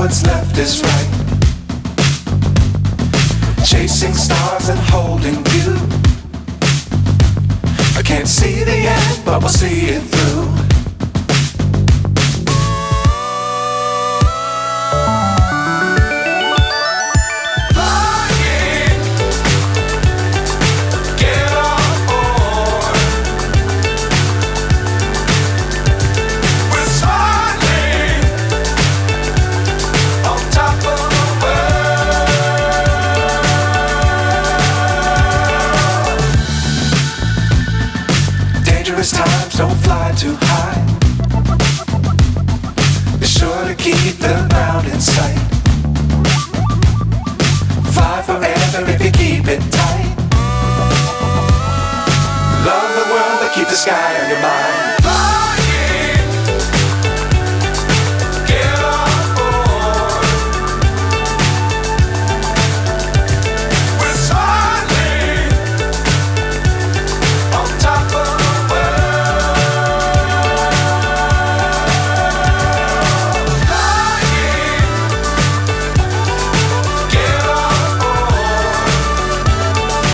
what's left is right. Chasing stars and holding you. I can't see the end, but we'll see it through. Times don't fly too high. Be sure to keep the ground in sight. Fly forever if you keep it tight. Love the world but keep the sky on your mind.